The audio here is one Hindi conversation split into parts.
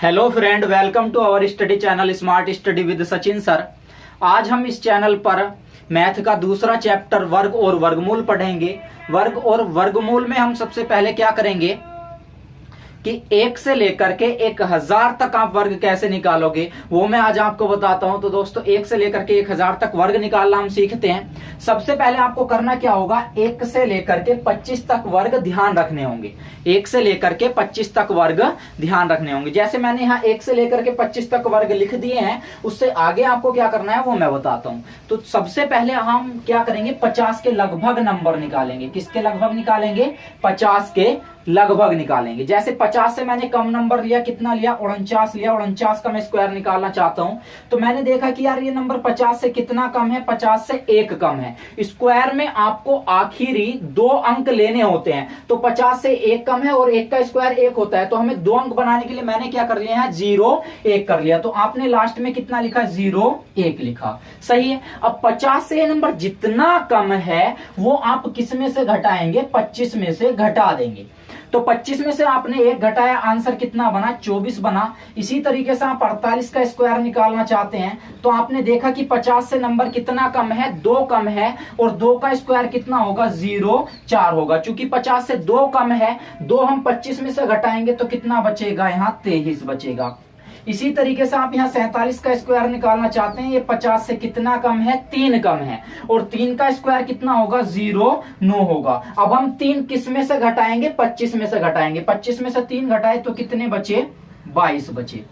Hello friend, welcome to our study channel smart study with Sachin sir. आज हम इस चैनल पर मैथ का दूसरा चैप्टर वर्ग और वर्गमूल पढ़ेंगे। वर्ग और वर्गमूल में हम सबसे पहले क्या करेंगे कि 1 से लेकर के 1000 तक आप वर्ग कैसे निकालोगे वो मैं आज आपको बताता हूं। तो दोस्तों 1 से लेकर के 1000 तक वर्ग निकालना हम सीखते हैं। सबसे पहले आपको करना क्या होगा, 1 से लेकर के 25 तक वर्ग ध्यान रखने होंगे। 1 से लेकर के 25 तक वर्ग ध्यान रखने होंगे। जैसे मैंने यहाँ 1 से लेकर के 25 तक वर्ग लिख दिए हैं, उससे आगे आपको क्या करना है वो मैं बताता हूं। तो सबसे पहले हम क्या करेंगे, 50 के लगभग नंबर निकालेंगे। किसके लगभग निकालेंगे? 50 के लगभग निकालेंगे। जैसे 50 से मैंने कम नंबर लिया, कितना लिया? 49 लिया। 49 का मैं स्क्वायर निकालना चाहता हूं। तो मैंने देखा कि यार ये नंबर 50 से कितना कम है? 50 से 1 कम है। स्क्वायर में आपको आखिरी 2 अंक लेने होते हैं। तो 50 से 1 कम है और 1 का स्क्वायर 1 होता है। तो हमें 2 अंक बनाने के लिए मैंने क्या कर लिया है, 0 1 कर लिया। तो आपने लास्ट में कितना लिखा? 0 1 लिखा। सही है। अब 50 से ये नंबर जितना कम है वो आप किस में से घटाएंगे? 25 में से घटा देंगे। तो 25 में से आपने 1 घटाया, आंसर कितना बना? 24 बना। इसी तरीके से आप 48 का स्क्वायर निकालना चाहते हैं। तो आपने देखा कि 50 से नंबर कितना कम है? 2 कम है। और 2 का स्क्वायर कितना होगा? 0 4 होगा। चूंकि 50 से 2 कम है, 2 हम 25 में से घटाएंगे तो कितना बचेगा? यहाँ 23 बचेगा। इसी तरीके से आप यहाँ 47 का स्क्वायर निकालना चाहते हैं। ये 50 से कितना कम है? 3 कम है। और 3 का स्क्वायर कितना होगा? 0 9 होगा। अब हम 3 किस में से घटाएंगे? 25 में से घटाएंगे। 25 में से 3 घटाए तो कितने बचे? 22 बचे।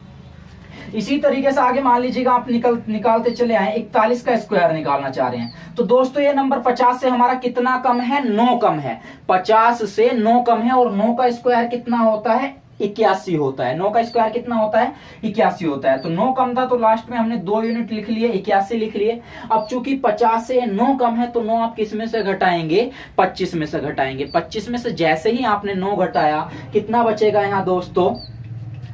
इसी तरीके से आगे मान लीजिएगा आप निकालते चले आए, 41 का स्क्वायर निकालना चाह रहे हैं। तो दोस्तों ये नंबर 50 से हमारा कितना कम है? 9 कम है। 50 से 9 कम है और 9 का स्क्वायर कितना होता है? 81 होता है। 9 का स्क्वायर कितना होता है? 81 होता है। तो 9 कम था तो लास्ट में हमने 2 यूनिट लिख लिए, 81 लिख लिए। अब चूंकि 50 से 9 कम है तो 9 आप किस में से घटाएंगे? 25 में से घटाएंगे। 25 में से जैसे ही आपने 9 घटाया, कितना बचेगा यहाँ दोस्तों?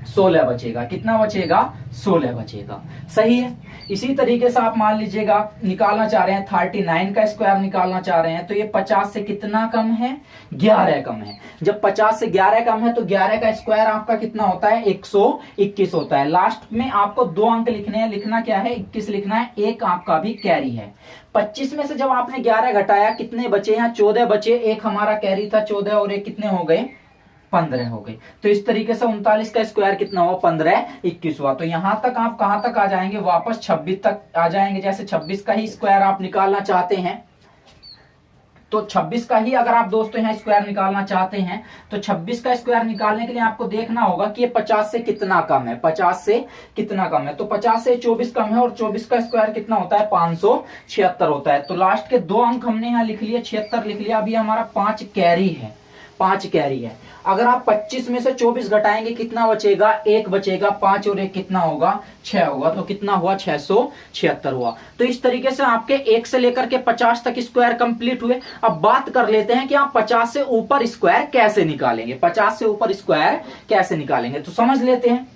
16 बचेगा। कितना बचेगा? 16 बचेगा। सही है। इसी तरीके से आप मान लीजिएगा निकालना चाह रहे हैं, 39 का स्क्वायर निकालना चाह रहे हैं। तो ये 50 से कितना कम है? 11 कम है। जब 50 से 11 कम है तो 11 का स्क्वायर आपका कितना होता है? 121 होता है। लास्ट में आपको 2 अंक लिखने हैं। लिखना क्या है? 21 लिखना है। 1 आपका भी कैरी है। 25 में से जब आपने 11 घटाया, कितने बचे? यहाँ 14 बचे। 1 हमारा कैरी था 14 और 1 कितने हो गए? 15 हो गई। तो इस तरीके से 39 का स्क्वायर कितना हुआ? 15 21 हुआ। तो यहां तक आप कहां तक आ जाएंगे? वापस 26 तक आ जाएंगे। जैसे 26 का ही स्क्वायर आप निकालना चाहते हैं तो 26 का ही अगर आप दोस्तों यहाँ स्क्वायर निकालना चाहते हैं तो 26 का स्क्वायर निकालने के लिए आपको देखना होगा कि ये 50 से कितना कम है। 50 से कितना कम है? तो 50 से 24 कम है और 24 का स्क्वायर कितना होता है? 576 होता है। तो लास्ट के 2 अंक हमने यहाँ लिख लिए, 76 लिख लिया। अभी हमारा 5 कैरी है। 5 कैरी है। अगर आप 25 में से 24 घटाएंगे, कितना बचेगा? 1 बचेगा। 5 और 1 कितना होगा? 6 होगा। तो कितना हुआ? 676 हुआ। तो इस तरीके से आपके 1 से लेकर के 50 तक स्क्वायर कंप्लीट हुए। अब बात कर लेते हैं कि आप 50 से ऊपर स्क्वायर कैसे निकालेंगे। 50 से ऊपर स्क्वायर कैसे निकालेंगे तो समझ लेते हैं।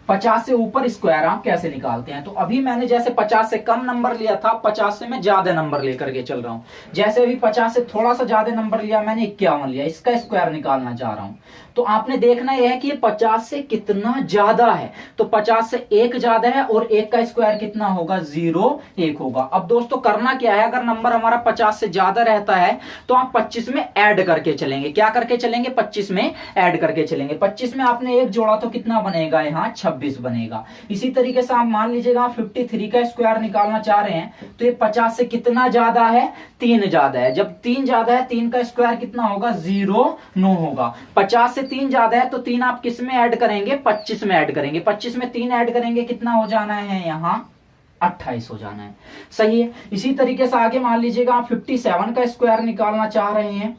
50 से ऊपर स्क्वायर आप कैसे निकालते हैं। तो अभी मैंने जैसे 50 से कम नंबर लिया था, 50 से मैं ज्यादा नंबर लेकर के चल रहा हूं। जैसे अभी 50 से थोड़ा सा ज्यादा नंबर लिया, मैंने 51 लिया, इसका स्क्वायर निकालना चाह रहा हूं। तो आपने देखना यह है कि ये 50 से कितना ज्यादा है। तो 50 से 1 ज्यादा है और 1 का स्क्वायर कितना होगा? 0 1 होगा। अब दोस्तों करना क्या है, अगर नंबर हमारा 50 से ज्यादा रहता है तो आप 25 में ऐड करके चलेंगे। क्या करके चलेंगे? 25 में ऐड करके चलेंगे। 25 में आपने 1 जोड़ा तो कितना बनेगा? यहाँ 26 बनेगा। इसी तरीके से आप मान लीजिएगा आप 53 का स्क्वायर निकालना चाह रहे हैं तो ये 50 से कितना ज्यादा है? 3 ज्यादा है। जब 3 ज्यादा है, 3 का स्क्वायर कितना होगा? 0 9 होगा। 50 से 3 ज्यादा है तो 3 आप किस में ऐड करेंगे? 25 में ऐड करेंगे। 25 में 3 ऐड करेंगे, कितना हो जाना है? यहाँ 28 हो जाना है। सही है। इसी तरीके से आगे मान लीजिएगा आप 57 का स्क्वायर निकालना चाह रहे हैं।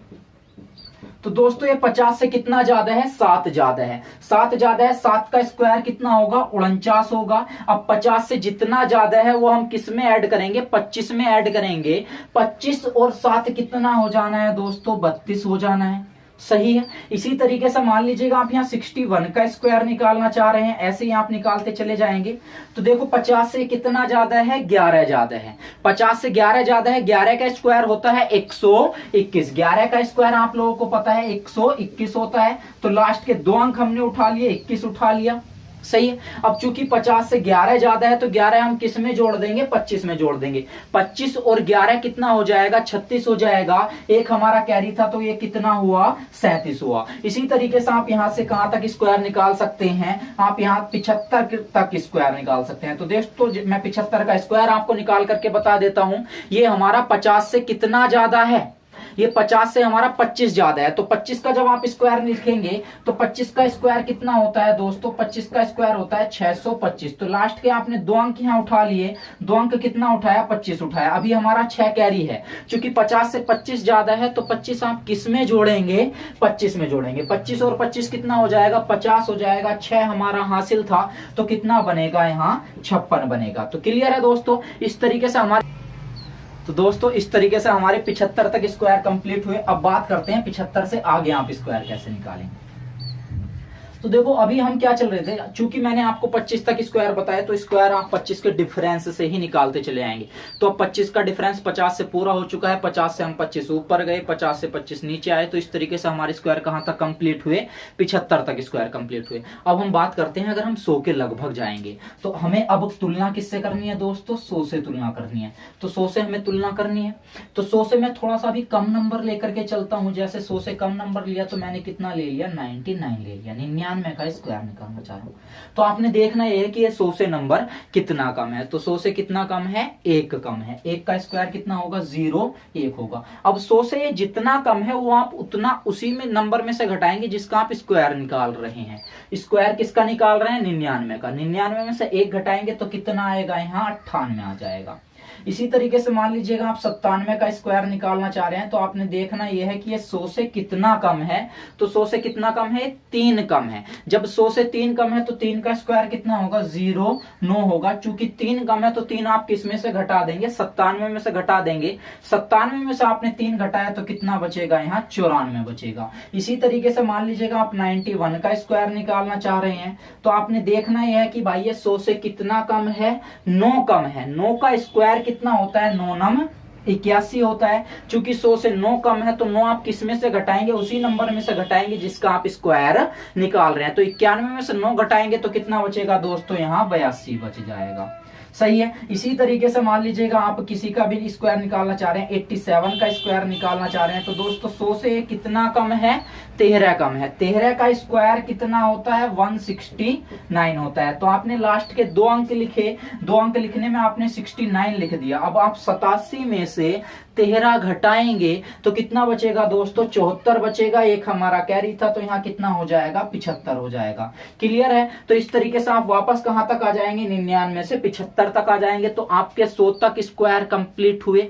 तो दोस्तों ये 50 से कितना ज्यादा है? 7 ज्यादा है। 7 ज्यादा है। 7 का स्क्वायर कितना होगा? 49 होगा। अब 50 से जितना ज्यादा है वो हम किस में ऐड करेंगे? 25 में ऐड करेंगे। 25 और 7 कितना हो जाना है दोस्तों? 32 हो जाना है। सही है। इसी तरीके से मान लीजिएगा आप यहाँ 61 का स्क्वायर निकालना चाह रहे हैं, ऐसे ही आप निकालते चले जाएंगे। तो देखो 50 से कितना ज्यादा है, 11 ज्यादा है। 50 से 11 ज्यादा है, 11 का स्क्वायर होता है 121। 11 का स्क्वायर आप लोगों को पता है 121 होता है। तो लास्ट के 2 अंक हमने उठा लिए, 21 उठा लिया, सही है। अब चूंकि 50 से 11 ज्यादा है तो 11 हम किस में जोड़ देंगे, 25 में जोड़ देंगे। 25 और 11 कितना हो जाएगा, 36 हो जाएगा। एक हमारा कैरी था तो ये कितना हुआ, 37 हुआ। इसी तरीके से आप यहां से कहां तक स्क्वायर निकाल सकते हैं, आप यहां 75 तक स्क्वायर निकाल सकते हैं। तो दोस्तों मैं 75 का स्क्वायर आपको निकाल करके बता देता हूं। ये हमारा 50 से कितना ज्यादा है, ये 50 से हमारा 25 ज्यादा है। तो 25 का जब आप स्क्वायर लिखेंगे तो 25 का स्क्वायर कितना होता है दोस्तों, 25 का स्क्वायर होता है 625। तो लास्ट के आपने 2 अंक यहां उठा लिए, 2 अंक कितना उठाया, 25 उठाया। अभी हमारा 6 कैरी है। चूंकि 50 से 25 ज्यादा है तो 25 आप किस में जोड़ेंगे, 25 में जोड़ेंगे। 25 और 25 कितना हो जाएगा, 50 हो जाएगा। 6 हमारा हासिल था तो कितना बनेगा, यहाँ 56 बनेगा। तो क्लियर है दोस्तों। इस तरीके से हमारे इस तरीके से हमारे 75 तक स्क्वायर कंप्लीट हुए। अब बात करते हैं 75 से आगे आप स्क्वायर कैसे निकालेंगे। तो देखो अभी हम क्या चल रहे थे, चूंकि मैंने आपको 25 तक स्क्वायर बताया तो स्क्वायर आप 25 के डिफरेंस से ही निकालते चले आएंगे। तो अब 25 का डिफरेंस 50 से पूरा हो चुका है। 50 से हम 25 ऊपर गए, 50 से 25 नीचे आए। तो इस तरीके से हमारे स्क्वायर कहां तक कंप्लीट हुए, 75 तक स्क्वायर कंप्लीट हुए। अब हम बात करते हैं अगर हम 100 के लगभग जाएंगे तो हमें अब तुलना किससे करनी है दोस्तों, 100 से तुलना करनी है। तो 100 से हमें तुलना करनी है। तो 100 से मैं थोड़ा सा भी कम नंबर लेकर के चलता हूं। जैसे 100 से कम नंबर लिया तो मैंने कितना ले लिया, 99 ले लिया। 99 का स्क्वायर निकालना चाह रहा हूं। तो आपने देखना है कि ये 100 से नंबर कितना कम है। तो 100 से कितना कम है, 1 कम है। 1 का स्क्वायर कितना होगा, 0, 1 होगा। अब 100 से ये जितना कम है वो आप उतना उसी में नंबर में से घटाएंगे जिसका आप स्क्वायर निकाल रहे हैं। स्क्वायर किसका निकाल रहे हैं, 99 का। 99 में से 1 घटाएंगे तो कितना आएगा, यहाँ 98 आ जाएगा। इसी तरीके से मान लीजिएगा आप 97 का स्क्वायर निकालना चाह रहे हैं। तो आपने देखना यह है कि ये 100 से कितना कम है। तो 100 से कितना कम है, 3 कम है। जब 100 से 3 कम है तो 3 का स्क्वायर कितना होगा, 0, 9 होगा। चूंकि 3 कम है तो 3 आप किस में से घटा देंगे, 97 में से घटा देंगे। 97 में से आपने 3 घटाया तो कितना बचेगा, यहाँ 94 बचेगा। इसी तरीके से मान लीजिएगा आप 91 का स्क्वायर निकालना चाह रहे हैं। तो आपने देखना यह है कि भाई ये 100 से कितना कम है, 9 कम है। 9 का स्क्वायर कितना होता है, 9 नम 81 होता है। चूंकि 100 से 9 कम है तो 9 आप किस में से घटाएंगे, उसी नंबर में से घटाएंगे जिसका आप स्क्वायर निकाल रहे हैं। तो 91 में से 9 घटाएंगे तो कितना बचेगा दोस्तों, यहाँ 82 बच जाएगा। सही है। इसी तरीके से मान लीजिएगा आप किसी का भी स्क्वायर निकालना चाह रहे हैं, 87 का स्क्वायर निकालना चाह रहे हैं। तो दोस्तों 100 से कितना कम है, 13 कम है। 13 का स्क्वायर कितना होता है, 169 होता है। तो आपने लास्ट के 2 अंक लिखे, 2 अंक लिखने में आपने 69 लिख दिया। अब आप 87 में से 13 घटाएंगे तो कितना बचेगा दोस्तों, 74 बचेगा। एक हमारा कैरी था तो यहाँ कितना हो जाएगा, 75 हो जाएगा। क्लियर है। तो इस तरीके से आप वापस कहां तक आ जाएंगे, 99 से 75 तक आ जाएंगे। तो आपके 100 तक स्क्वायर कंप्लीट हुए।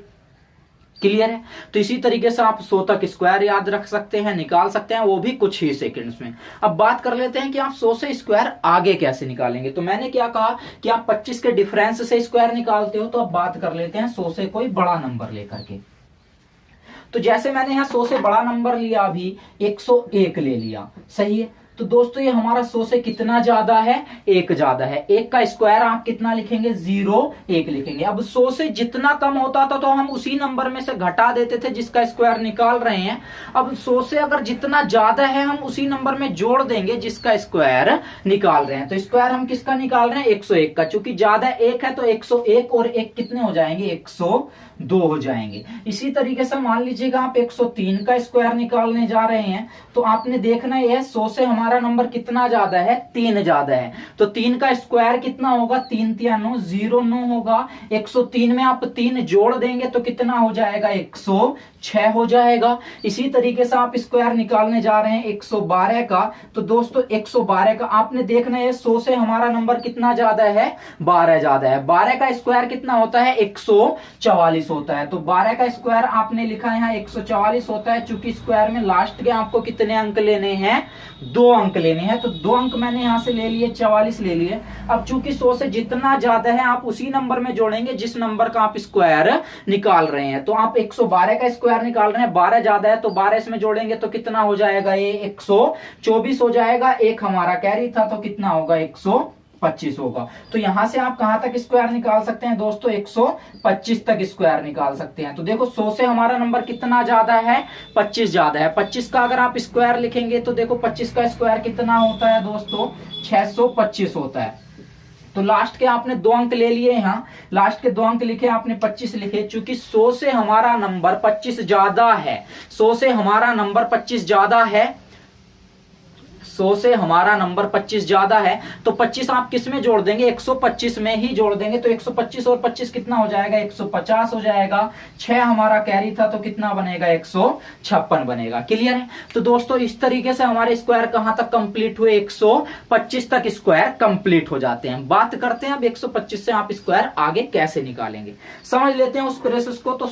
क्लियर है। तो इसी तरीके से आप 100 तक स्क्वायर याद रख सकते हैं, निकाल सकते हैं, वो भी कुछ ही सेकंड्स में। अब बात कर लेते हैं कि आप 100 से स्क्वायर आगे कैसे निकालेंगे। तो मैंने क्या कहा कि आप 25 के डिफरेंस से स्क्वायर निकालते हो। तो अब बात कर लेते हैं 100 से कोई बड़ा नंबर लेकर के। तो जैसे मैंने यहाँ 100 से बड़ा नंबर लिया, अभी 101 ले लिया, सही है। तो दोस्तों ये हमारा 100 से कितना ज्यादा है, 1 ज्यादा है। 1 का स्क्वायर आप कितना लिखेंगे, 0, 1 लिखेंगे। अब 100 से जितना कम होता था तो हम उसी नंबर में से घटा देते थे जिसका स्क्वायर निकाल रहे हैं। अब 100 से अगर जितना ज्यादा है हम उसी नंबर में जोड़ देंगे जिसका स्क्वायर निकाल रहे हैं। तो स्क्वायर हम किसका निकाल रहे हैं, 101 का। चूंकि ज्यादा 1 है तो 101 और 1 कितने हो जाएंगे, 102 हो जाएंगे। इसी तरीके से मान लीजिएगा आप 103 का स्क्वायर निकालने जा रहे हैं। तो आपने देखना है 100 से हमारा नंबर कितना ज्यादा है, 3 ज्यादा है। तो 3 का स्क्वायर कितना होगा, 3 3 9, 09 होगा। 103 में आप 3 जोड़ देंगे तो कितना हो जाएगा, 106 हो जाएगा। इसी तरीके से आप स्क्वायर निकालने जा रहे हैं 112 का। तो दोस्तों 112 का आपने देखना है 100 से हमारा नंबर कितना ज्यादा है, 12 ज्यादा है। 12 का स्क्वायर कितना होता है, 144 होता है। तो 12 का स्क्वायर आपने लिखा है यहाँ 144 होता है। चूंकि स्क्वायर में लास्ट के आपको कितने अंक लेने हैं, 2 अंक लेने हैं, तो 2 अंक मैंने यहाँ से ले लिए, 44 ले लिए। अब चूंकि 100 से जितना ज्यादा है आप उसी नंबर में जोड़ेंगे जिस नंबर का आप स्क्वायर निकाल रहे हैं। तो आप 112 का स्क्वायर निकाल रहे हैं, 12 ज्यादा है तो 12 इसमें जोड़ेंगे तो कितना हो जाएगा, ये 124 हो जाएगा। एक हमारा कैरी था तो कितना होगा, 125 होगा। तो यहां से आप कहां तक स्क्वायर निकाल सकते हैं दोस्तों, 125 तक स्क्वायर निकाल सकते हैं। तो देखो 100 से हमारा नंबर कितना ज्यादा है, 25 ज्यादा है। 25 का अगर आप स्क्वायर लिखेंगे तो देखो 25 का स्क्वायर कितना होता है दोस्तों, 625 होता है। तो लास्ट के आपने 2 अंक ले लिए, यहाँ लास्ट के 2 अंक लिखे आपने, 25 लिखे। चूंकि 100 से हमारा नंबर 25 ज्यादा है, 100 से हमारा नंबर 25 ज्यादा है, 100 से हमारा नंबर 25 ज्यादा है, तो 25 आप किस में जोड़ देंगे, 125 में ही जोड़ देंगे। तो 125 और 25 कितना हो जाएगा, 150 हो जाएगा। 6 हमारा कैरी था तो कितना बनेगा, 156 बनेगा। क्लियर है। तो दोस्तों इस तरीके से हमारे स्क्वायर कहां तक कंप्लीट हुए, 125 तक स्क्वायर कंप्लीट हो जाते हैं। बात करते हैं अब 125 से आप स्क्वायर आगे कैसे निकालेंगे, समझ लेते हैं उस प्रोसेस को। तो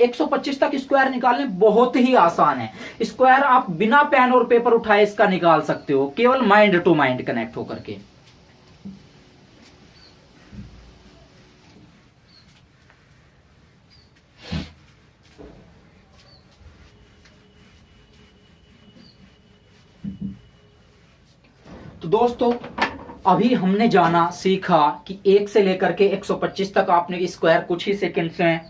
125 तक स्क्वायर निकालने बहुत ही आसान है। स्क्वायर आप बिना पेन और पेपर उठाए इसका निकाल सकते हो, केवल माइंड टू माइंड कनेक्ट होकर के। तो दोस्तों अभी हमने जाना सीखा कि 1 से लेकर के 125 तक आपने स्क्वायर कुछ ही सेकंड्स में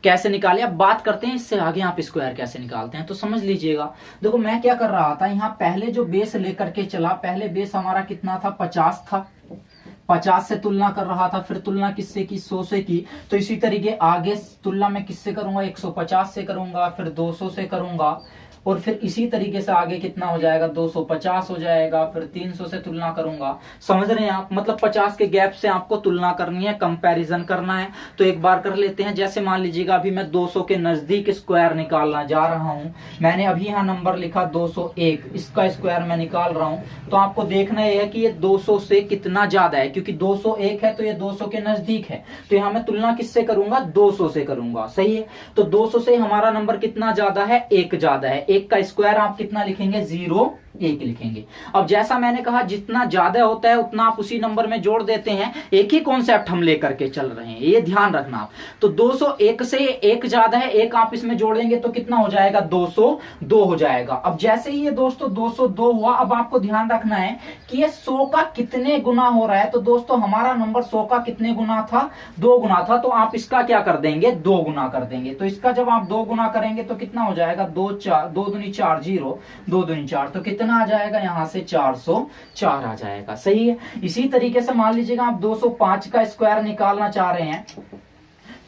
कैसे निकाले। अब बात करते हैं इससे आगे आप स्क्वायर कैसे निकालते हैं। तो समझ लीजिएगा, देखो मैं क्या कर रहा था, यहाँ पहले जो बेस लेकर के चला, पहले बेस हमारा कितना था, 50 था। 50 से तुलना कर रहा था, फिर तुलना किससे की, 100 से की। तो इसी तरीके आगे तुलना में किससे करूंगा, 150 से करूंगा, फिर 200 से करूंगा, और फिर इसी तरीके से आगे कितना हो जाएगा, 250 हो जाएगा, फिर 300 से तुलना करूंगा। समझ रहे हैं आप, मतलब 50 के गैप से आपको तुलना करनी है, कंपैरिजन करना है। तो एक बार कर लेते हैं। जैसे मान लीजिएगा अभी मैं 200 के नजदीक स्क्वायर निकालना जा रहा हूं। मैंने अभी यहाँ नंबर लिखा 201, इसका स्क्वायर मैं निकाल रहा हूं। तो आपको देखना है कि ये 200 से कितना ज्यादा है, क्योंकि 201 है तो ये 200 के नजदीक है। तो यहाँ मैं तुलना किससे करूंगा, 200 से करूंगा। सही है। तो 200 से हमारा नंबर कितना ज्यादा है, 1 ज्यादा है। 1 का स्क्वायर आप कितना लिखेंगे, 0,1 लिखेंगे। अब जैसा मैंने कहा जितना ज्यादा होता है उतना आप उसी नंबर में जोड़ देते हैं। एक ही कॉन्सेप्ट हम लेकर के चल रहे हैं, ये ध्यान रखना आप। तो 201 से 1 ज्यादा है, 1 आप इसमें जोड़ेंगे तो कितना हो जाएगा, 202 हो जाएगा। अब जैसे ही ये दोस्तों 202 हुआ, अब आपको ध्यान रखना है कि ये 100 का कितने गुना हो रहा है। तो दोस्तों हमारा नंबर 100 का कितने गुना था, 2 गुना था। तो आप इसका क्या कर देंगे, 2 गुना कर देंगे। तो इसका जब आप 2 गुना करेंगे तो कितना हो जाएगा, 2 दूनी 4 0, 2 दूनी 4, तो कितना आ जाएगा, यहां से 404 आ जाएगा। सही है। इसी तरीके से मान लीजिएगा आप 205 का स्क्वायर निकालना चाह रहे हैं।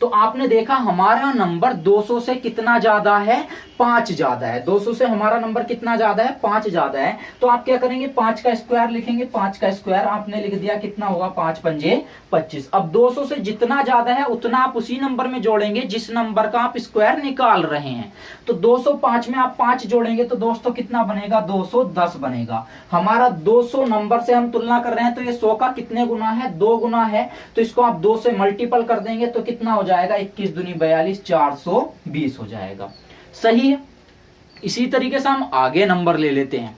तो आपने देखा हमारा नंबर 200 से कितना ज्यादा है, 5 ज्यादा है। 200 से हमारा नंबर कितना ज्यादा है, 5 ज्यादा है। तो आप क्या करेंगे, 5 का स्क्वायर लिखेंगे। 5 का स्क्वायर आपने लिख दिया, कितना होगा, 5 पंजे 25। अब 200 से जितना ज्यादा है उतना आप उसी नंबर में जोड़ेंगे जिस नंबर का आप स्क्वायर निकाल रहे हैं। तो 205 में आप 5 जोड़ेंगे तो दोस्तों कितना बनेगा, 210 बनेगा। हमारा 200 नंबर से हम तुलना कर रहे हैं, तो ये 100 का कितने गुना है, 2 गुना है। तो इसको आप 2 से मल्टीपल कर देंगे तो कितना हो जाएगा, 21 दूनी 42, 420 हो जाएगा। सही है। इसी तरीके से हम आगे नंबर ले लेते हैं।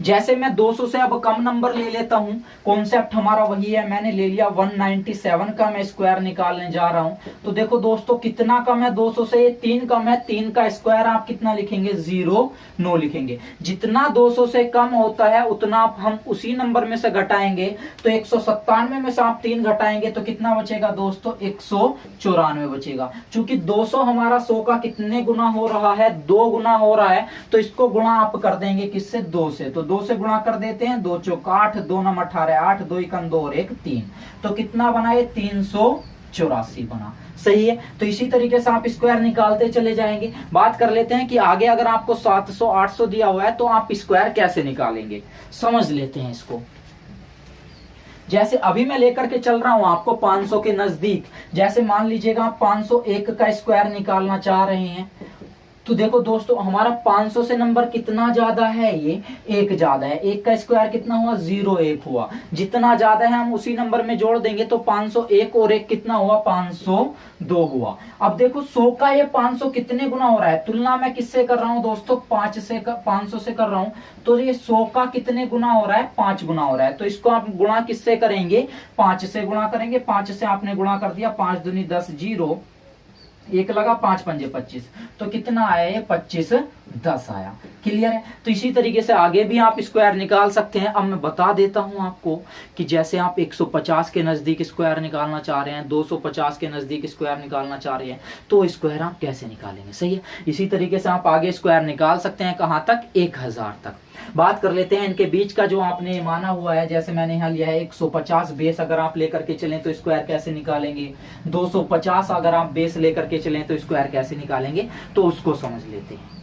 जैसे मैं 200 से अब कम नंबर ले लेता हूं, कॉन्सेप्ट हमारा वही है। मैंने ले लिया 197 का मैं स्क्वायर निकालने जा रहा हूं। तो देखो दोस्तों कितना कम है, 200 से 3 कम है। 3 का स्क्वायर आप कितना लिखेंगे, 0,9 लिखेंगे। जितना 200 से कम होता है उतना आप हम उसी नंबर में से घटाएंगे। तो 197 में से आप 3 घटाएंगे तो कितना बचेगा दोस्तों, 194 बचेगा। चूंकि 200 हमारा 100 का कितने गुना हो रहा है, 2 गुना हो रहा है। तो इसको गुणा आप कर देंगे किससे, 2 से। तो 2 से गुणा कर देते हैं, 2 चौक 8, 2 नम 18, 8, 2 एकम 2 और 1 3। तो कितना बना, ये 384 बना। सही है। तो इसी तरीके से आप स्क्वायर निकालते चले जाएंगे। बात कर लेते हैं कि आगे अगर आपको 700 800 दिया हुआ है तो आप स्क्वायर कैसे निकालेंगे, समझ लेते हैं इसको। जैसे अभी मैं लेकर के चल रहा हूं आपको 500 के नजदीक। जैसे मान लीजिएगा आप 501 का स्क्वायर निकालना चाह रहे हैं। तो देखो दोस्तों हमारा 500 से नंबर कितना ज्यादा है, ये 1 ज्यादा है। 1 का स्क्वायर कितना हुआ, 0 1 हुआ। जितना ज्यादा है हम उसी नंबर में जोड़ देंगे, तो 501 और 1 कितना हुआ, 502 हुआ। अब देखो 100 का ये 500 कितने गुना हो रहा है, तुलना मैं किससे कर रहा हूं दोस्तों, 500 से कर रहा हूं। तो ये 100 का कितने गुना हो रहा है, 5 गुना हो रहा है। तो इसको आप गुणा किससे करेंगे, 5 से गुणा करेंगे। 5 से आपने गुणा कर दिया, 5 दूनी 10, 0 1 लगा, 5 पंजे 25, तो कितना आया ये 25 10 आया। क्लियर है। तो इसी तरीके से आगे भी आप स्क्वायर निकाल सकते हैं। अब मैं बता देता हूं आपको कि जैसे आप 150 के नजदीक स्क्वायर निकालना चाह रहे हैं, 250 के नजदीक स्क्वायर निकालना चाह रहे हैं, तो स्क्वायर आप कैसे निकालेंगे, सही है। इसी तरीके से आप आगे स्क्वायर निकाल सकते हैं, कहां तक, 1000 तक। बात कर लेते हैं इनके बीच का जो आपने माना हुआ है। जैसे मैंने यहाँ लिया है 150 बेस अगर आप लेकर के चलें तो स्क्वायर कैसे निकालेंगे, 250 अगर आप बेस लेकर के चलें तो स्क्वायर कैसे निकालेंगे, तो उसको समझ लेते हैं।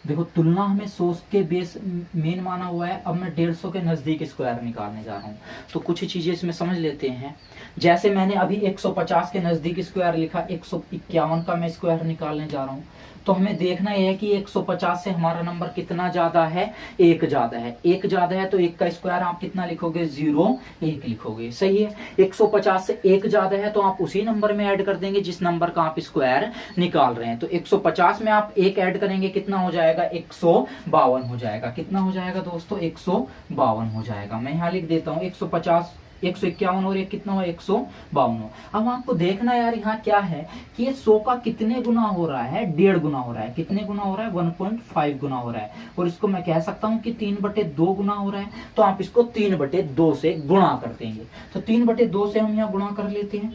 देखो तुलना हमें 100 के बेस मेन माना हुआ है। अब मैं 150 के नजदीक स्क्वायर निकालने जा रहा हूं, तो कुछ चीजें इसमें समझ लेते हैं। जैसे मैंने अभी 150 के नजदीक स्क्वायर लिखा, 151 का मैं स्क्वायर निकालने जा रहा हूं। तो हमें देखना यह है कि 150 से हमारा नंबर कितना ज्यादा है, 1 ज्यादा है। 1 ज्यादा है तो 1 का स्क्वायर आप कितना लिखोगे, 0 1 लिखोगे, सही है। 150 से 1 ज्यादा है तो आप उसी नंबर में ऐड कर देंगे जिस नंबर का आप स्क्वायर निकाल रहे हैं। तो 150 में आप 1 ऐड करेंगे, कितना हो जाएगा, 152 हो जाएगा। कितना हो जाएगा दोस्तों, 152 हो जाएगा। मैं यहाँ लिख देता हूँ 150, 151 और 1 कितना हुआ, 152। अब आपको देखना यार यहाँ क्या है कि ये 100 का कितने गुना हो रहा है, 1.5 गुना हो रहा है। कितने गुना हो रहा है, 1.5 गुना हो रहा है। और इसको मैं कह सकता हूँ कि 3/2 गुना हो रहा है। तो आप इसको 3/2 से गुणा कर देंगे। तो 3/2 से हम यहाँ गुणा कर लेते हैं।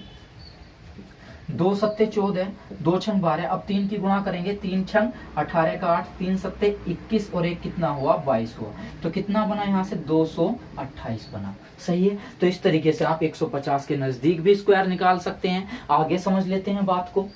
2 सत्ते 14, 2 छंग 12। अब 3 की गुणा करेंगे, 3 छंग 18 का 8, 3 सत्ते 21 और 1 कितना हुआ, 22 हुआ। तो कितना बना यहाँ से, 228 बना, सही है। तो इस तरीके से आप 150 के नजदीक भी स्क्वायर निकाल सकते हैं। आगे समझ लेते हैं बात को।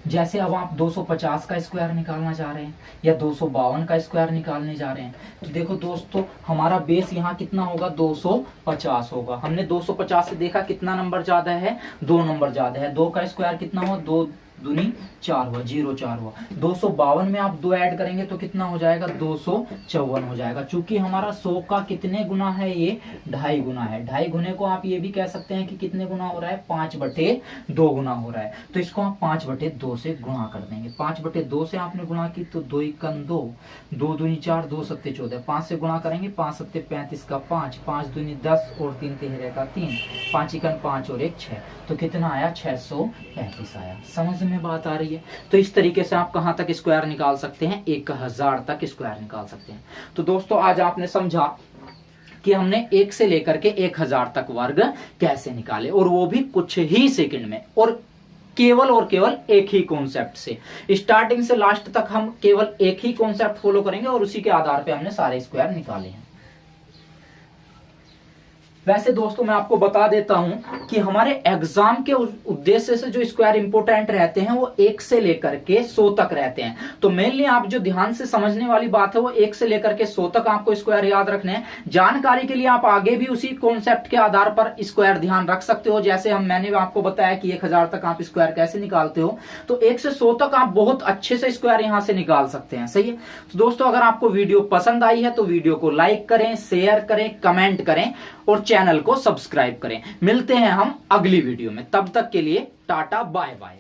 जैसे अब आप 250 का स्क्वायर निकालना चाह रहे हैं या 252 का स्क्वायर निकालने जा रहे हैं, तो देखो दोस्तों हमारा बेस यहाँ कितना होगा, 250 होगा। हमने 250 से देखा कितना नंबर ज्यादा है, 2 नंबर ज्यादा है। 2 का स्क्वायर कितना हुआ, 2 दूनी 4 हुआ, 0 4 हुआ। 252 में आप 2 ऐड करेंगे तो कितना हो जाएगा, 254 हो जाएगा। चूंकि हमारा 100 का कितने गुना है, ये 2.5 गुना है। 2.5 गुने को आप ये भी कह सकते हैं कि कितने गुना हो रहा है, 5/2 गुना हो रहा है। तो इसको आप 5/2 से गुणा कर देंगे। 5/2 से आपने गुणा की तो 2 एकम 2, 2 दूनी 4, 2 सत्ते 14। 5 से गुणा करेंगे, 5 सत्ते 35 का 5, 5 दूनी 10 और 3 तेरह का 3, 5 एकम 5 और 1 6। तो कितना आया, 635 आया। समझ में बात आ रही है। तो इस तरीके से आप कहां तक स्क्वायर निकाल सकते हैं, 1000 तक स्क्वायर निकाल सकते हैं। तो दोस्तों आज आपने समझा कि हमने 1 से लेकर के 1000 तक वर्ग कैसे निकाले, और वो भी कुछ ही सेकंड में, और केवल एक ही कॉन्सेप्ट से। स्टार्टिंग से लास्ट तक हम केवल एक ही कॉन्सेप्ट फॉलो करेंगे और उसी के आधार पे हमने सारे स्क्वायर निकाले हैं। वैसे दोस्तों मैं आपको बता देता हूं कि हमारे एग्जाम के उद्देश्य से जो स्क्वायर इंपोर्टेंट रहते हैं वो 1 से लेकर के 100 तक रहते हैं। तो मेनली आप जो ध्यान से समझने वाली बात है वो 1 से लेकर के 100 तक आपको स्क्वायर याद रखने हैं। जानकारी के लिए आप आगे भी उसी कॉन्सेप्ट के आधार पर स्क्वायर ध्यान रख सकते हो। जैसे मैंने आपको बताया कि 1000 तक आप स्क्वायर कैसे निकालते हो, तो 1 से 100 तक आप बहुत अच्छे से स्क्वायर यहां से निकाल सकते हैं, सही है। तो दोस्तों अगर आपको वीडियो पसंद आई है तो वीडियो को लाइक करें, शेयर करें, कमेंट करें और चैनल को सब्सक्राइब करें। मिलते हैं हम अगली वीडियो में, तब तक के लिए टाटा बाय बाय।